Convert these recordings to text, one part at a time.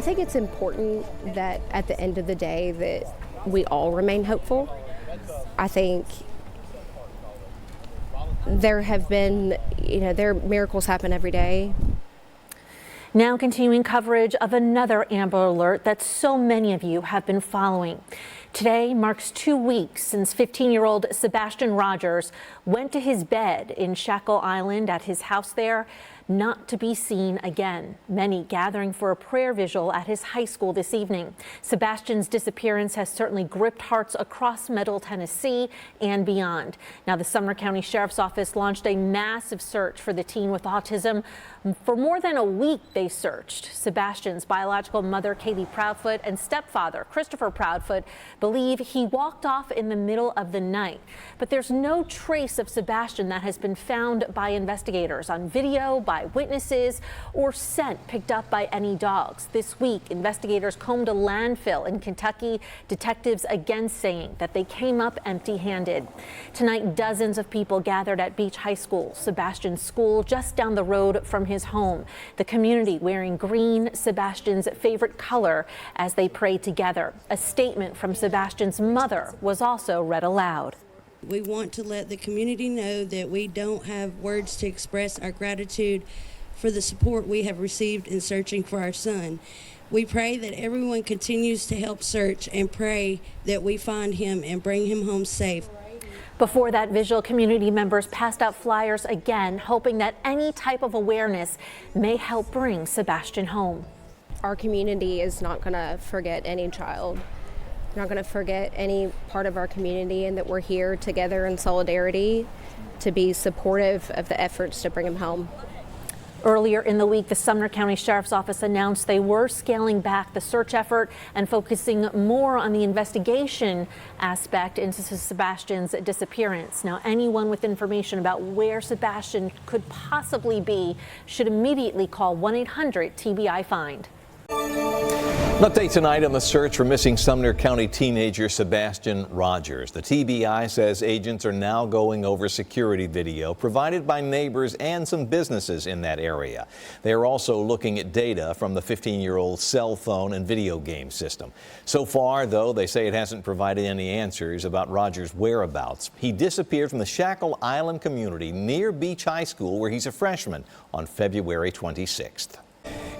think it's important that at the end of the day that we all remain hopeful. I think there have been, miracles happen every day. Now continuing coverage of another Amber Alert that so many of you have been following. Today marks 2 weeks since 15-year-old Sebastian Rogers went to his bed in Shackle Island at his house there, not to be seen again. Many gathering for a prayer vigil at his high school this evening. Sebastian's disappearance has certainly gripped hearts across Middle Tennessee and beyond. Now, the Sumner County Sheriff's Office launched a massive search for the teen with autism. For more than a week, they searched. Sebastian's biological mother, Katie Proudfoot, and stepfather, Christopher Proudfoot, believe he walked off in the middle of the night. But there's no trace of Sebastian that has been found by investigators on video, by witnesses, or scent picked up by any dogs. This week, investigators combed a landfill in Kentucky, detectives again saying that they came up empty-handed. Tonight, dozens of people gathered at Beach High School, Sebastian's school just down the road from his home. The community wearing green, Sebastian's favorite color, as they prayed together. A statement from Sebastian's mother was also read aloud. We want to let the community know that we don't have words to express our gratitude for the support we have received in searching for our son. We pray that everyone continues to help search and pray that we find him and bring him home safe. Before that vigil, community members passed out flyers again, hoping that any type of awareness may help bring Sebastian home. Our community is not going to forget any child. We're not going to forget any part of our community, and that we're here together in solidarity to be supportive of the efforts to bring him home. Earlier in the week, the Sumner County Sheriff's Office announced they were scaling back the search effort and focusing more on the investigation aspect into Sebastian's disappearance. Now, anyone with information about where Sebastian could possibly be should immediately call 1-800-TBI-FIND. An update tonight on the search for missing Sumner County teenager Sebastian Rogers. The TBI says agents are now going over security video provided by neighbors and some businesses in that area. They are also looking at data from the 15-year-old's cell phone and video game system. So far, though, they say it hasn't provided any answers about Rogers' whereabouts. He disappeared from the Shackle Island community near Beach High School, where he's a freshman, on February 26th.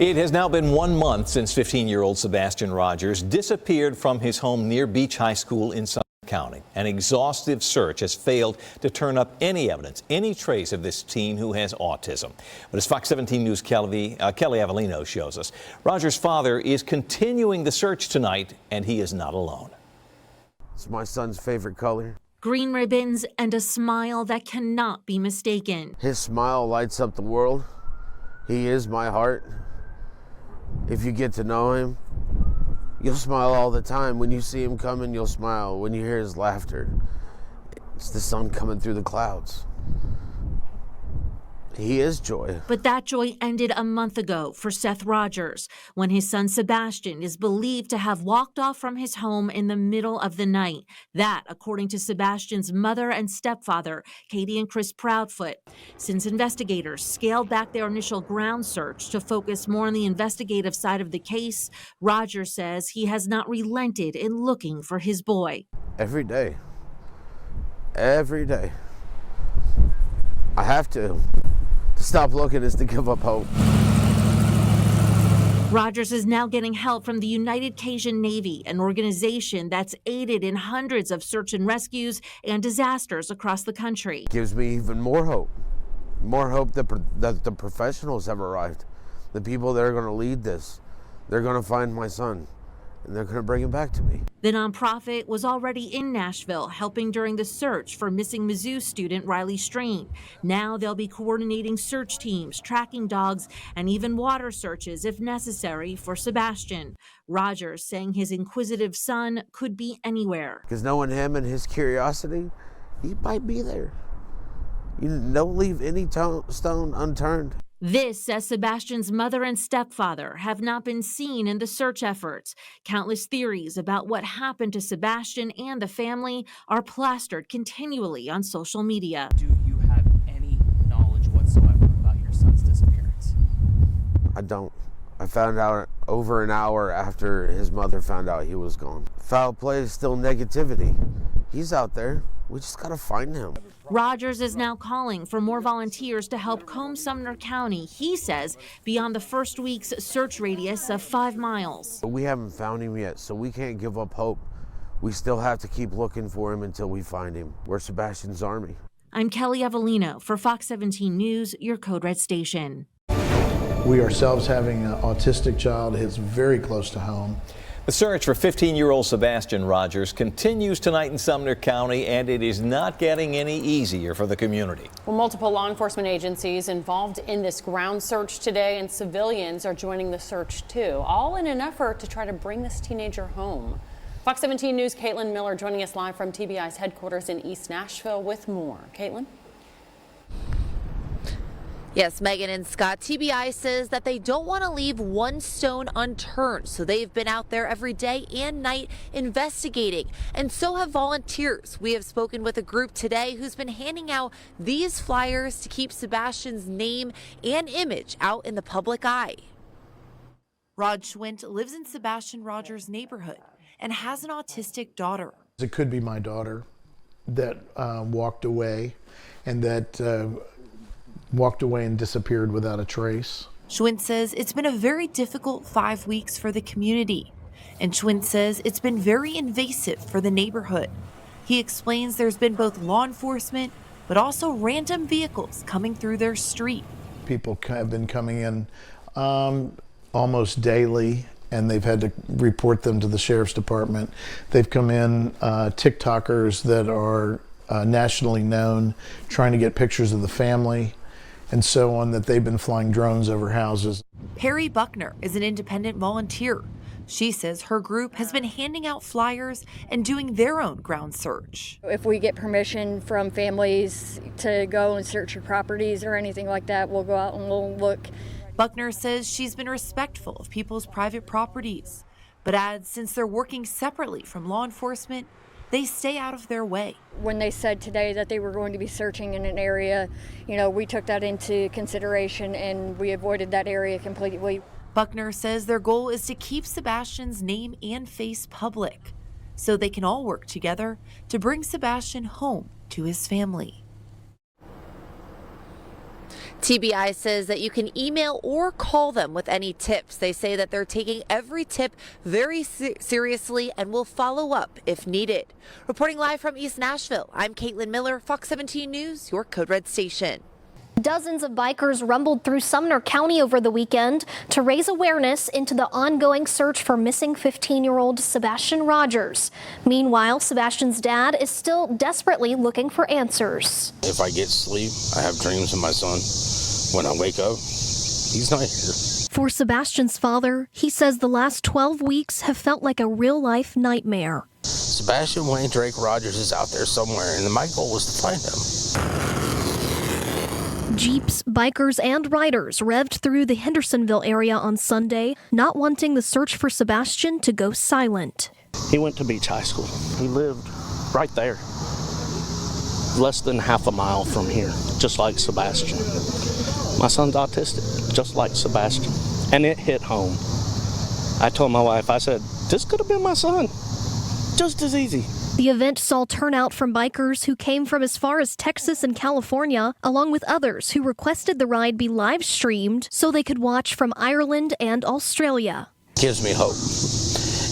It has now been 1 month since 15-year-old Sebastian Rogers disappeared from his home near Beach High School in Sumner County. An exhaustive search has failed to turn up any evidence, any trace of this teen who has autism. But as Fox 17 News' Kelly Avellino shows us, Rogers' father is continuing the search tonight, and he is not alone. It's my son's favorite color. Green ribbons and a smile that cannot be mistaken. His smile lights up the world. He is my heart. If you get to know him, you'll smile all the time. When you see him coming, you'll smile. When you hear his laughter, it's the sun coming through the clouds. He is joy. But that joy ended a month ago for Seth Rogers, when his son Sebastian is believed to have walked off from his home in the middle of the night. That, according to Sebastian's mother and stepfather, Katie and Chris Proudfoot. Since investigators scaled back their initial ground search to focus more on the investigative side of the case, Rogers says he has not relented in looking for his boy. Every day. Every day. I have to. To stop looking is to give up hope. Rogers is now getting help from the United Cajun Navy, an organization that's aided in hundreds of search and rescues and disasters across the country. Gives me even more hope that the professionals have arrived, the people that are going to lead this. They're going to find my son, and they're going to bring him back to me. The nonprofit was already in Nashville helping during the search for missing Mizzou student Riley Strain. Now they'll be coordinating search teams, tracking dogs, and even water searches if necessary for Sebastian. Rogers saying his inquisitive son could be anywhere. Because knowing him and his curiosity, he might be there. You don't leave any stone unturned. This, says Sebastian's mother and stepfather, have not been seen in the search efforts. Countless theories about what happened to Sebastian and the family are plastered continually on social media. Do you have any knowledge whatsoever about your son's disappearance? I don't. I found out over an hour after his mother found out he was gone. Foul play is still negativity. He's out there. We just gotta find him. Rogers is now calling for more volunteers to help comb Sumner County, he says, beyond the first week's search radius of 5 miles. We haven't found him yet, so we can't give up hope. We still have to keep looking for him until we find him. We're Sebastian's Army. I'm Kelly Avellino for Fox 17 News, your Code Red station. We ourselves having an autistic child hits very close to home. The search for 15-year-old Sebastian Rogers continues tonight in Sumner County, and it is not getting any easier for the community. Well, multiple law enforcement agencies involved in this ground search today, and civilians are joining the search too, all in an effort to try to bring this teenager home. Fox 17 News' Caitlin Miller joining us live from TBI's headquarters in East Nashville with more. Caitlin? Yes, Megan and Scott, TBI says that they don't want to leave one stone unturned, so they've been out there every day and night investigating, and so have volunteers. We have spoken with a group today who's been handing out these flyers to keep Sebastian's name and image out in the public eye. Rod Schwint lives in Sebastian Rogers' neighborhood and has an autistic daughter. It could be my daughter that walked away and disappeared without a trace. Schwint says it's been a very difficult 5 weeks for the community. And Schwint says it's been very invasive for the neighborhood. He explains there's been both law enforcement, but also random vehicles coming through their street. People have been coming in almost daily, and they've had to report them to the sheriff's department. They've come in TikTokers that are nationally known, trying to get pictures of the family and so on, that they've been flying drones over houses. Perry Buckner is an independent volunteer. She says her group has been handing out flyers and doing their own ground search. If we get permission from families to go and search your properties or anything like that, we'll go out and we'll look. Buckner says she's been respectful of people's private properties, but adds since they're working separately from law enforcement, they stay out of their way. When they said today that they were going to be searching in an area, we took that into consideration and we avoided that area completely. Buckner says their goal is to keep Sebastian's name and face public so they can all work together to bring Sebastian home to his family. TBI says that you can email or call them with any tips. They say that they're taking every tip very seriously and will follow up if needed. Reporting live from East Nashville, I'm Caitlin Miller, Fox 17 News, your Code Red station. Dozens of bikers rumbled through Sumner County over the weekend to raise awareness into the ongoing search for missing 15-year-old Sebastian Rogers. Meanwhile, Sebastian's dad is still desperately looking for answers. If I get sleep, I have dreams of my son. When I wake up, he's not here. For Sebastian's father, he says the last 12 weeks have felt like a real-life nightmare. Sebastian Wayne Drake Rogers is out there somewhere, and my goal was to find him. Jeeps, bikers, and riders revved through the Hendersonville area on Sunday, not wanting the search for Sebastian to go silent. He went to Beach High School. He lived right there, less than half a mile from here, just like Sebastian. My son's autistic, just like Sebastian, and it hit home. I told my wife, I said, this could have been my son, just as easy. The event saw turnout from bikers who came from as far as Texas and California, along with others who requested the ride be live streamed so they could watch from Ireland and Australia. Gives me hope.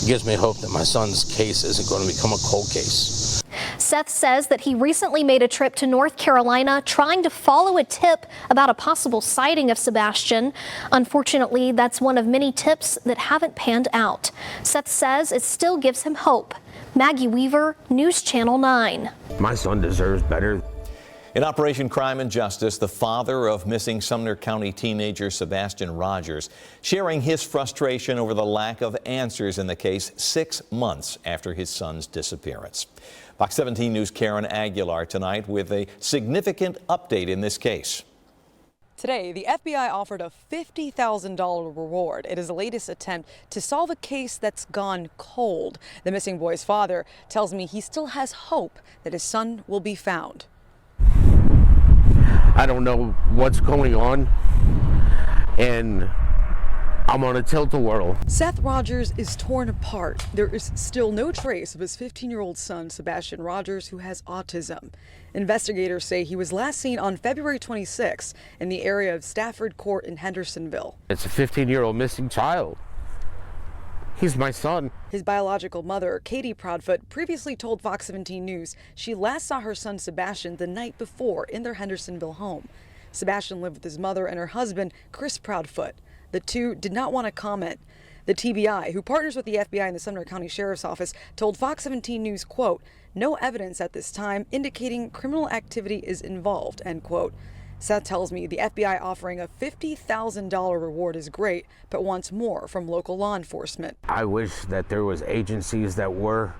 Gives me hope that my son's case isn't going to become a cold case. Seth says that he recently made a trip to North Carolina trying to follow a tip about a possible sighting of Sebastian. Unfortunately, that's one of many tips that haven't panned out. Seth says it still gives him hope. Maggie Weaver, News Channel 9. My son deserves better. In Operation Crime and Justice, the father of missing Sumner County teenager Sebastian Rogers sharing his frustration over the lack of answers in the case 6 months after his son's disappearance. Fox 17 News' Karen Aguilar tonight with a significant update in this case. Today, the FBI offered a $50,000 reward. It is the latest attempt to solve a case that's gone cold. The missing boy's father tells me he still has hope that his son will be found. I don't know what's going on, and I'm on a tilt-a-whirl. Seth Rogers is torn apart. There is still no trace of his 15-year-old son, Sebastian Rogers, who has autism. Investigators say he was last seen on February 26 in the area of Stafford Court in Hendersonville. It's a 15-year-old missing child. He's my son. His biological mother, Katie Proudfoot, previously told Fox 17 News she last saw her son Sebastian the night before in their Hendersonville home. Sebastian lived with his mother and her husband, Chris Proudfoot. The two did not want to comment. The TBI, who partners with the FBI and the Sumner County Sheriff's Office, told Fox 17 News, quote, "No evidence at this time indicating criminal activity is involved," end quote. Seth tells me the FBI offering a $50,000 reward is great, but wants more from local law enforcement. I wish that there was agencies that were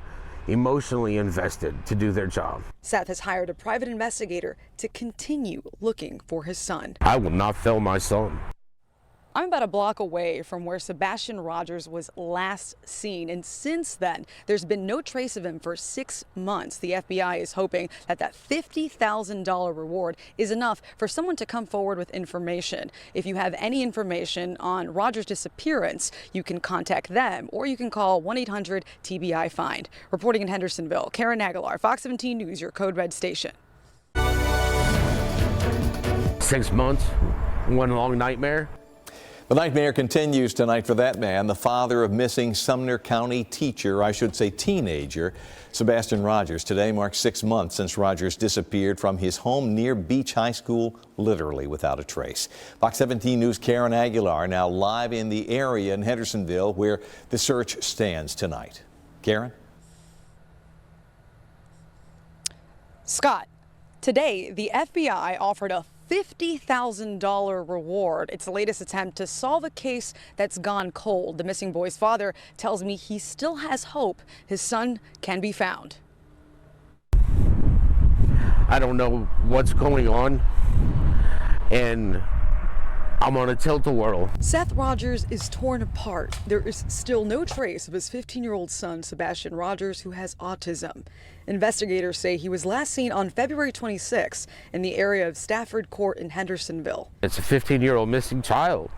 emotionally invested to do their job. Seth has hired a private investigator to continue looking for his son. I will not fail my son. I'm about a block away from where Sebastian Rogers was last seen, and since then, there's been no trace of him for 6 months. The FBI is hoping that that $50,000 reward is enough for someone to come forward with information. If you have any information on Rogers' disappearance, you can contact them, or you can call 1-800-TBI-FIND. Reporting in Hendersonville, Karen Aguilar, Fox 17 News, your Code Red station. 6 months, one long nightmare. The nightmare continues tonight for that man, the father of missing Sumner County teenager, Sebastian Rogers. Today marks 6 months since Rogers disappeared from his home near Beach High School, literally without a trace. Fox 17 News' Karen Aguilar now live in the area in Hendersonville where the search stands tonight. Karen? Scott, today the FBI offered a $50,000 reward. It's the latest attempt to solve a case that's gone cold. The missing boy's father tells me he still has hope his son can be found. I don't know what's going on, and I'm on a tilt-a-whirl. Seth Rogers is torn apart. There is still no trace of his 15-year-old son, Sebastian Rogers, who has autism. Investigators say he was last seen on February 26 in the area of Stafford Court in Hendersonville. It's a 15-year-old missing child.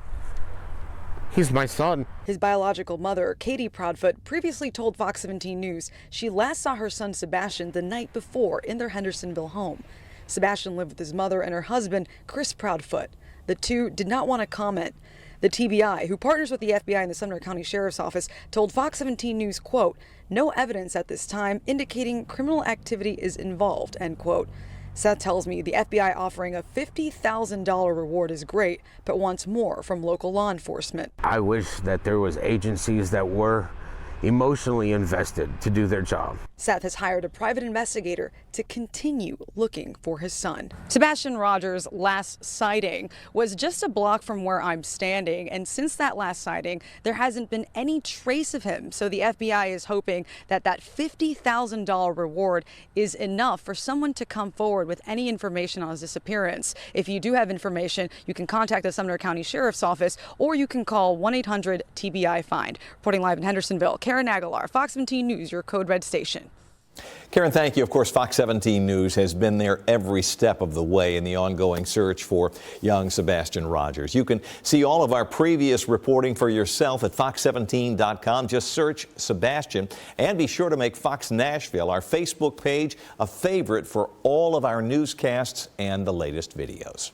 He's my son. His biological mother, Katie Proudfoot, previously told Fox 17 News she last saw her son Sebastian the night before in their Hendersonville home. Sebastian lived with his mother and her husband, Chris Proudfoot. The two did not want to comment. The TBI, who partners with the FBI and the Sumner County Sheriff's Office, told Fox 17 News, quote, "No evidence at this time indicating criminal activity is involved," end quote. Seth tells me the FBI offering a $50,000 reward is great, but wants more from local law enforcement. I wish that there was agencies that were emotionally invested to do their job. Seth has hired a private investigator to continue looking for his son. Sebastian Rogers' last sighting was just a block from where I'm standing, and since that last sighting, there hasn't been any trace of him. So the FBI is hoping that that $50,000 reward is enough for someone to come forward with any information on his disappearance. If you do have information, you can contact the Sumner County Sheriff's Office, or you can call 1-800-TBI-FIND. Reporting live in Hendersonville, Karen Aguilar, Fox 17 News, your Code Red station. Karen, thank you. Of course, Fox 17 News has been there every step of the way in the ongoing search for young Sebastian Rogers. You can see all of our previous reporting for yourself at fox17.com. Just search Sebastian, and be sure to make Fox Nashville, our Facebook page, a favorite for all of our newscasts and the latest videos.